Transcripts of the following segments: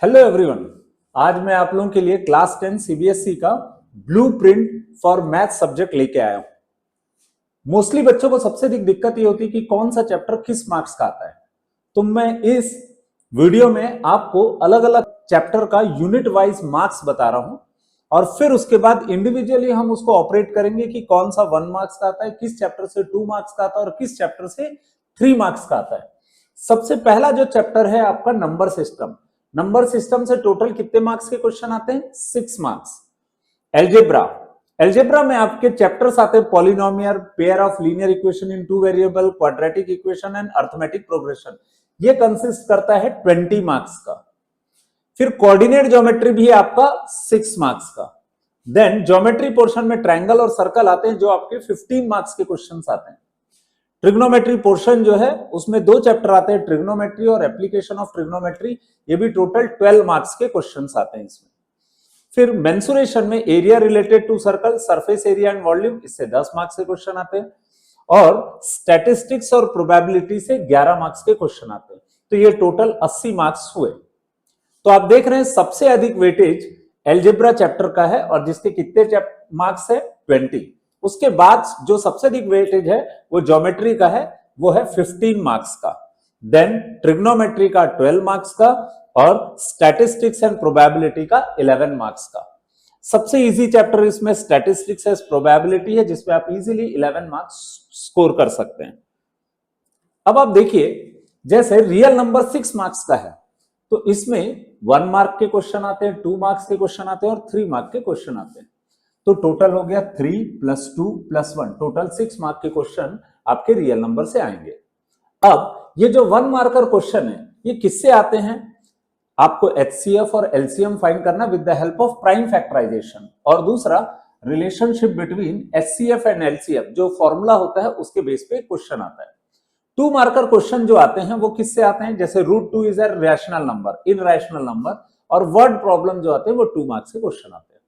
Hello everyone. आज मैं आप लोगों के लिए क्लास 10 सीबीएसई का ब्लूप्रिंट फॉर मैथ सब्जेक्ट लेके आया हूं। मोस्टली बच्चों को सबसे अधिक दिक्कत ये होती है कि कौन सा चैप्टर किस मार्क्स का आता है। तो मैं इस वीडियो में आपको अलग अलग चैप्टर का यूनिट वाइज मार्क्स बता रहा हूं और फिर उसके बाद इंडिविजुअली हम उसको ऑपरेट करेंगे कि कौन सा 1 मार्क्स का आता है, किस चैप्टर से 2 मार्क्स का आता है और किस चैप्टर से 3 मार्क्स का आता है। सबसे पहला जो चैप्टर है आपका नंबर सिस्टम। नंबर सिस्टम से टोटल कितने मार्क्स के क्वेश्चन आते हैं? 6 मार्क्स। एल्जेब्रा, एल्जेब्रा में आपके चैप्टर्स आते हैं polynomial, pair of linear equation in 2 variable, quadratic equation and arithmetic progression. ये कंसिस्ट करता है 20 मार्क्स का। फिर कोऑर्डिनेट ज्योमेट्री भी है आपका 6 मार्क्स का। देन ज्योमेट्री पोर्शन में ट्रायंगल और सर्कल आते हैं जो आपके 15 मार्क्स के क्वेश्चंस आते हैं। ट्रिग्नोमेट्री पोर्शन जो है उसमें 2 चैप्टर आते हैं, ट्रिग्नोमेट्री और एप्लीकेशन ऑफ ट्रिग्नोमेट्री। ये भी टोटल 12 मार्क्स के क्वेश्चंस आते हैं इसमें। फिर मेंसुरेशन में area related to circle, surface area and volume, इससे 10 मार्क्स के क्वेश्चन आते हैं। और स्टैटिस्टिक्स और प्रोबेबिलिटी से 11 मार्क्स के क्वेश्चन आते हैं। तो ये टोटल 80 मार्क्स हुए। तो आप देख रहे हैं सबसे अधिक वेटेज एल्जेब्रा चैप्टर का है और जिसके कितने मार्क्स है? 20। उसके बाद जो सबसे अधिक वेटेज है वो ज्योमेट्री का है, वो है 15 मार्क्स का। देन ट्रिग्नोमेट्री का 12 मार्क्स का और स्टैटिस्टिक्स एंड प्रोबेबिलिटी का 11 मार्क्स का। सबसे इजी चैप्टर इसमें स्टैटिस्टिक्स एंड प्रोबेबिलिटी है जिसमें आप इजीली 11 मार्क्स स्कोर कर सकते हैं। अब आप देखिए, जैसे रियल नंबर 6 मार्क्स का है तो इसमें 1 मार्क के क्वेश्चन आते हैं, 2 मार्क्स के क्वेश्चन आते हैं और 3 मार्क के क्वेश्चन आते हैं। तो टोटल हो गया 3 + 2 + 1, टोटल 6 मार्क के क्वेश्चन आपके रियल नंबर से आएंगे। अब ये जो 1 मार्कर क्वेश्चन है ये किससे आते हैं? आपको एचसीएफ और एलसीएम फाइंड करना with the help of prime factorisation, और दूसरा relationship between HCF and LCF, जो फॉर्मूला होता है उसके बेस पे क्वेश्चन आता है। 2 मार्कर क्वेश्चन जो आते हैं वो किससे आते हैं? जैसे √2 is a rational number, irrational number, और वर्ड प्रॉब्लम जो आते हैं वो 2 मार्क्स के क्वेश्चन आते हैं।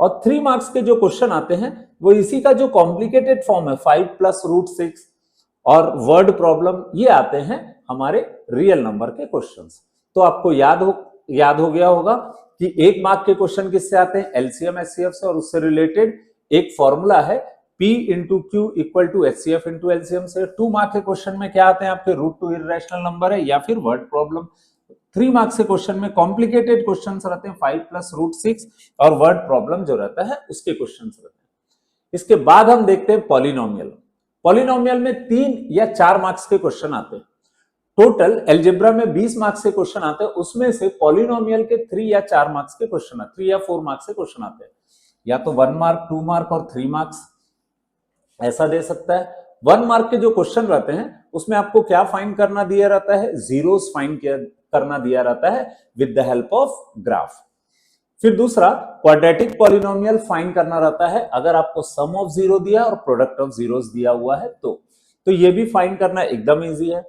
और 3 मार्क्स के जो क्वेश्चन आते हैं वो इसी का जो कॉम्प्लिकेटेड फॉर्म है 5 + √6 और वर्ड प्रॉब्लम, ये आते हैं हमारे रियल नंबर के क्वेश्चंस। तो आपको याद हो गया होगा कि 1 मार्क के क्वेश्चन किससे आते हैं? एलसीएम एचसीएफ से, और उससे रिलेटेड एक फॉर्मूला है P × Q = HCF × LCM से। 2 मार्क के क्वेश्चन में क्या आते हैं आपके? √2 इररेशनल नंबर है या फिर वर्ड प्रॉब्लम। 3 मार्क्स के क्वेश्चन में कॉम्प्लिकेटेड क्वेश्चंस रहते हैं 5 + √6 और वर्ड प्रॉब्लम जो रहता है उसके क्वेश्चंस रहते हैं। इसके बाद हम देखते हैं पॉलिनोमियल। पॉलिनोमियल में 3 या 4 मार्क्स के क्वेश्चन आते हैं। टोटल एल्जेब्रा में 20 मार्क्स के क्वेश्चन आते हैं, उसमें से पॉलिनोमियल के 3 या 4 मार्क्स के क्वेश्चन आते हैं, 3 या 4 मार्क्स के क्वेश्चन आते हैं। या तो 1 मार्क, 2 मार्क और 3 मार्क्स ऐसा दे सकता है। 1 मार्क के जो क्वेश्चन रहते हैं उसमें आपको क्या फाइंड करना दिया रहता है? जीरोस फाइंड करना दिया रहता है with the help of graph. फिर दूसरा क्वाड्रेटिक पॉलिनोमियल फाइंड करना रहता है अगर आपको सम ऑफ जीरो दिया और प्रोडक्ट ऑफ जीरोस दिया हुआ है तो ये भी फाइंड करना एकदम इजी है।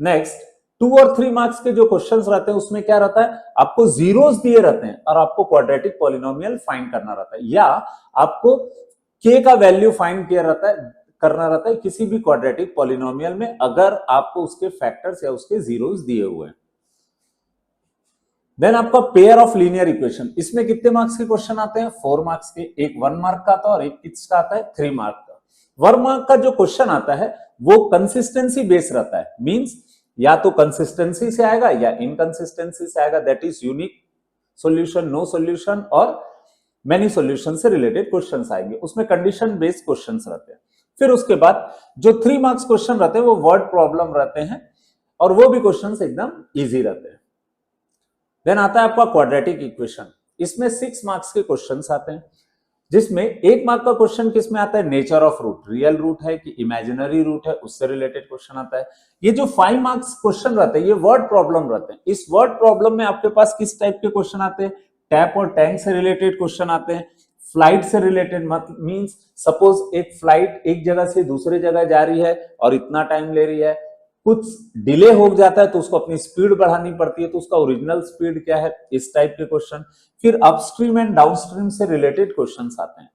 नेक्स्ट 2 और 3 मार्क्स के जो क्वेश्चंस रहते हैं उसमें क्या रहता है? आपको जीरोस दिए रहते हैं और आपको क्वाड्रेटिक पॉलिनोमियल फाइंड करना रहता है, या आपको k का वैल्यू फाइंड करना रहता है किसी भी क्वाड्रेटिक पॉलिनोमियल में अगर आपको उसके फैक्टर्स या उसके जीरोस दिए हुए हैं। देन आपका पेयर ऑफ लीनियर इक्वेशन, इसमें कितने मार्क्स के क्वेश्चन आते हैं? 4 मार्क्स के। एक 1 मार्क का आता है और एक किसका आता है? 3 मार्क का। 1 मार्क का जो क्वेश्चन आता है वो कंसिस्टेंसी बेस रहता है, मींस या तो कंसिस्टेंसी से आएगा या इनकंसिस्टेंसी से आएगा, that is unique solution, no solution और मेनी सॉल्यूशन से रिलेटेड क्वेश्चंस आएंगे। उसमें कंडीशन बेस्ड क्वेश्चंस रहते हैं। फिर उसके बाद जो 3 मार्क्स क्वेश्चन रहते हैं वो वर्ड प्रॉब्लम रहते हैं और वो भी क्वेश्चंस एकदम इजी रहते हैं। देन आता है आपका क्वाड्रेटिक इक्वेशन, इसमें 6 मार्क्स के क्वेश्चंस आते हैं, जिसमें 1 मार्क का क्वेश्चन किसमें आता है? Nature of root, real root है कि इमेजिनरी रूट है, उससे रिलेटेड क्वेश्चन आता है। ये जो 5 मार्क्स क्वेश्चन रहते हैं ये वर्ड प्रॉब्लम रहते हैं। इस वर्ड प्रॉब्लम में आपके पास किस टाइप के क्वेश्चन आते हैं? टैप और टैंक से रिलेटेड क्वेश्चन आते हैं, फ्लाइट से रिलेटेड, मींस सपोज एक फ्लाइट एक जगह से दूसरे जगह जा रही है और इतना टाइम ले रही है, कुछ डिले हो जाता है तो उसको अपनी स्पीड बढ़ानी पड़ती है, तो उसका ओरिजिनल स्पीड क्या है, इस टाइप के क्वेश्चन। फिर अपस्ट्रीम एंड डाउनस्ट्रीम से रिलेटेड क्वेश्चंस आते हैं।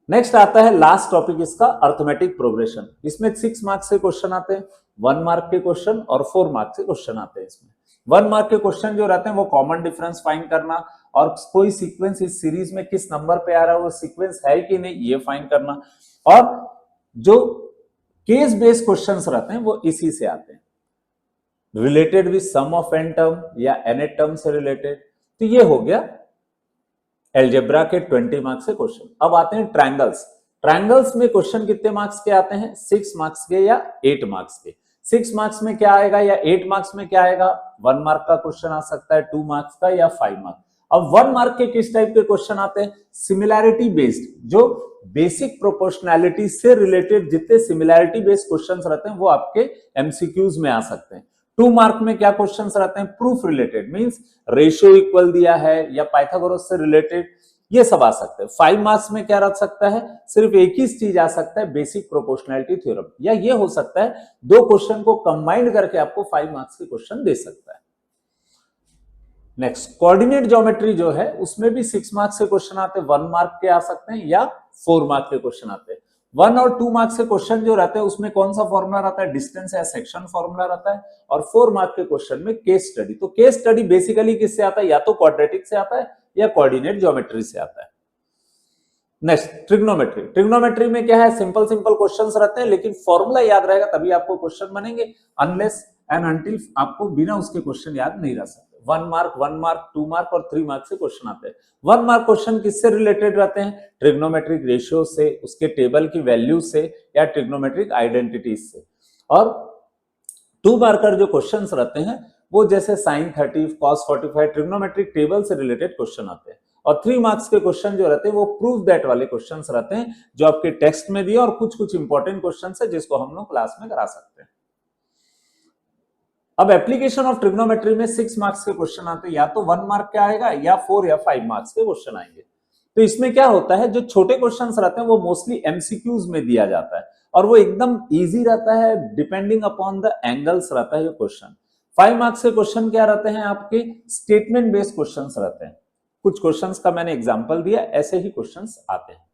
नेक्स्ट आता है लास्ट टॉपिक इसका, अरिथमेटिक प्रोग्रेशन। इसमें 6 मार्क्स के क्वेश्चन आते हैं, 1 मार्क के क्वेश्चन और 4 मार्क्स के क्वेश्चन आते हैं इसमें। 1 मार्क के क्वेश्चन जो रहते हैं वो कॉमन डिफरेंस फाइंड करना, और कोई सीक्वेंस इस सीरीज में किस नंबर पे आ रहा है, वो सीक्वेंस है कि नहीं ये फाइंड करना। और जो केस बेस्ड क्वेश्चंस रहते हैं वो इसी से आते हैं, related with sum of n term या n टर्म से रिलेटेड। तो ये हो गया एलजेब्रा के 20 मार्क्स के क्वेश्चन। अब आते हैं ट्रायंगल्स। ट्रायंगल्स में क्वेश्चन कितने मार्क्स के आते हैं, 6 मार्क्स के या 8 मार्क्स के। 6 मार्क्स में क्या आएगा या 8 मार्क्स में क्या आएगा, 1 मार्क का क्वेश्चन आ सकता है, 2 मार्क्स का या 5 मार्क्स। अब 1 मार्क के किस टाइप के क्वेश्चन आते हैं, सिमिलैरिटी बेस्ड, जो बेसिक प्रोपोर्शनैलिटी से रिलेटेड जितने सिमिलैरिटी बेस्ड क्वेश्चंस रहते हैं वो आपके एमसीक्यूज में आ सकते हैं। 2 मार्क में क्या क्वेश्चंस रहते हैं, proof related, means ratio equal दिया है या पाइथागोरस से रिलेटेड, ये सब आ सकते हैं। 5 मार्क्स में क्या रख सकता है, सिर्फ एक ही चीज आ सकता है, बेसिक प्रोपोर्शनैलिटी थ्योरम, या ये हो सकता है 2 क्वेश्चन को कंबाइंड करके आपको 5 मार्क्स के क्वेश्चन दे सकता है। नेक्स्ट, कोऑर्डिनेट ज्योमेट्री जो है उसमें भी 6 मार्क्स के क्वेश्चन आते हैं, 1 मार्क के आ सकते हैं या 4 मार्क के क्वेश्चन आते हैं। 1 और 2 मार्क्स के क्वेश्चन जो रहते हैं उसमें कौन सा फॉर्मूला रहता है, डिस्टेंस या सेक्शन फॉर्मूला रहता है। और 4 मार्क के क्वेश्चन में केस स्टडी। तो केस स्टडी बेसिकली किससे आता है, या तो क्वाड्रेटिक से आता है या कोऑर्डिनेट ज्योमेट्री से आता है। Next, trigonometry. ट्रिग्नोमेट्री में क्या है, सिंपल सिंपल क्वेश्चंस रहते हैं, लेकिन फॉर्मूला याद रहेगा तभी आपको क्वेश्चन बनेंगे, अनलेस एंड अनटिल आपको बिना उसके क्वेश्चन याद नहीं रह सकते। 1 मार्क, 1 मार्क, 2 मार्क और 3 मार्क से क्वेश्चन आते हैं। 1 मार्क क्वेश्चन किससे रिलेटेड रहते हैं, ट्रिग्नोमेट्रिक रेशियो से, उसके टेबल की वैल्यू से या ट्रिग्नोमेट्रिक आइडेंटिटीज से। और 2 मार्कर जो क्वेश्चंस रहते हैं वो जैसे sin 30, cos 45, ट्रिग्नोमेट्रिक टेबल से रिलेटेड क्वेश्चन आते हैं। और 3 मार्क्स के क्वेश्चन जो रहते हैं वो प्रूफ दैट वाले क्वेश्चंस रहते हैं, जो आपके टेक्स्ट में दिए और कुछ कुछ इंपॉर्टेंट क्वेश्चंस है जिसको हम लोग क्लास में करा सकते हैं। अब एप्लीकेशन ऑफ ट्रिग्नोमेट्री में 6 मार्क्स के क्वेश्चन आते हैं, या तो 1 मार्क का आएगा या 4 या 5 मार्क्स के क्वेश्चन आएंगे। तो इसमें क्या होता है, जो छोटे क्वेश्चंस रहते हैं वो मोस्टली एमसीक्यूज में दिया जाता है और वो एकदम इजी रहता है, डिपेंडिंग अपॉन द एंगल्स रहता है ये क्वेश्चन। 5 मार्क्स के क्वेश्चन क्या रहते हैं, आपके स्टेटमेंट बेस्ड क्वेश्चंस रहते हैं। कुछ क्वेश्चंस का मैंने एग्जांपल दिया, ऐसे ही क्वेश्चंस आते हैं।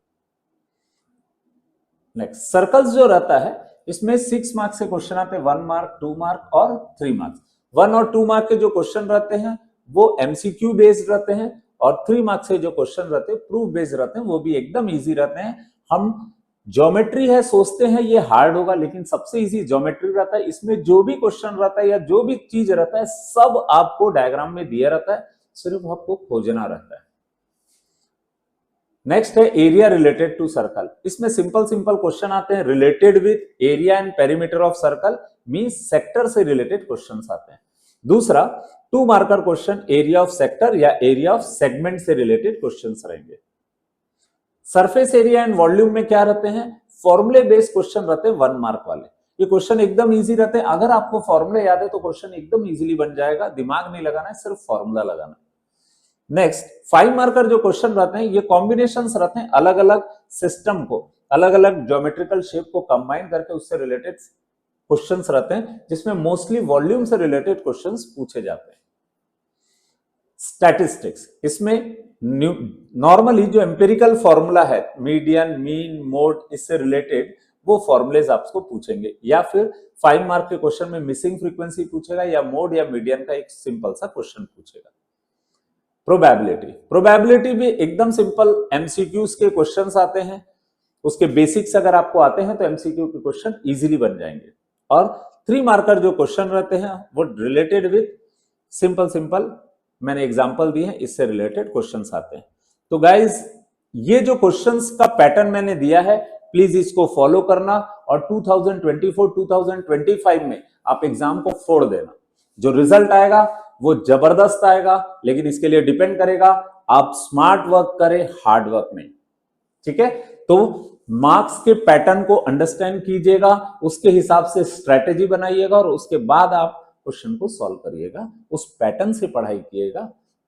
नेक्स्ट, सर्कल्स जो रहता है इसमें 6 मार्क्स के क्वेश्चन आते हैं, 1 मार्क, 2 मार्क और 3 मार्क्स। 1 और 2 मार्क के जो क्वेश्चन रहते हैं वो एमसीक्यू बेस्ड रहते हैं, और 3 मार्क्स के जो क्वेश्चन रहते हैं प्रूफ बेस्ड रहते हैं, वो भी एकदम इजी रहते हैं। हम ज्योमेट्री है सोचते हैं ये हार्ड होगा, लेकिन सबसे इजी ज्योमेट्री रहता है। इसमें जो भी क्वेश्चन रहता है या जो भी चीज रहता है सब आपको डायग्राम में दिया रहता है, सिर्फ आपको खोजना रहता है। नेक्स्ट है एरिया रिलेटेड टू सर्कल। इसमें सिंपल सिंपल क्वेश्चन आते हैं related with area and perimeter of circle, means sector से रिलेटेड क्वेश्चंस आते हैं। दूसरा, 2 marker question area of sector या एरिया ऑफ सेगमेंट से रिलेटेड क्वेश्चंस रहेंगे। सरफेस एरिया एंड वॉल्यूम में क्या रहते हैं, फॉर्मूले बेस्ड क्वेश्चन रहते हैं 1 मार्क वाले। ये क्वेश्चन एकदम इजी रहते हैं, अगर आपको फॉर्मूले याद है तो क्वेश्चन एकदम इजीली बन जाएगा, दिमाग नहीं लगाना है, सिर्फ फॉर्मूला लगाना है। नेक्स्ट, 5 मार्कर जो क्वेश्चन रहते हैं ये कॉम्बिनेशंस रहते हैं, अलग अलग सिस्टम को, अलग अलग ज्योमेट्रिकल शेप को कंबाइन करके उससे रिलेटेड क्वेश्चंस रहते हैं, जिसमें मोस्टली वॉल्यूम से रिलेटेड क्वेश्चंस पूछे जाते हैं। स्टैटिस्टिक्स, इसमें नॉर्मली जो एम्पिरिकल फॉर्मूला है, मीडियन, मीन, मोड, इससे रिलेटेड वो फॉर्मुलेज आपको पूछेंगे, या फिर 5 मार्क के क्वेश्चन में मिसिंग फ्रीक्वेंसी पूछेगा या मोड या मीडियन का एक सिंपल सा क्वेश्चन पूछेगा। प्रोबेबिलिटी, प्रोबेबिलिटी भी एकदम सिंपल एमसीक्यूज के क्वेश्चंस आते हैं, उसके बेसिक्स अगर आपको आते हैं तो एमसीक्यू के क्वेश्चन इजीली बन जाएंगे। और 3 मार्कर जो क्वेश्चन रहते हैं वो रिलेटेड विद सिंपल सिंपल, मैंने एग्जांपल दिए हैं, इससे रिलेटेड क्वेश्चंस आते हैं। तो गाइज ये जो क्वेश्चंस का पैटर्न मैंने दिया है प्लीज इसको फॉलो करना, और 2024-2025 में आप एग्जाम को फोड़ देना। जो रिजल्ट आएगा वो जबरदस्त आएगा, लेकिन इसके लिए डिपेंड करेगा आप स्मार्ट वर्क करें, हार्ड वर्क नहीं। ठीक है, तो मार्क्स के पैटर्न को अंडरस्टैंड कीजिएगा, उसके हिसाब से स्ट्रेटेजी बनाइएगा और उसके बाद आप क्वेश्चन को सॉल्व करिएगा, उस पैटर्न से पढ़ाई कीजिएगा,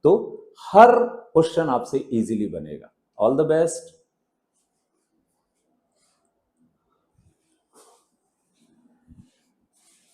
तो हर क्वेश्चन आपसे इजीली बनेगा। All the best.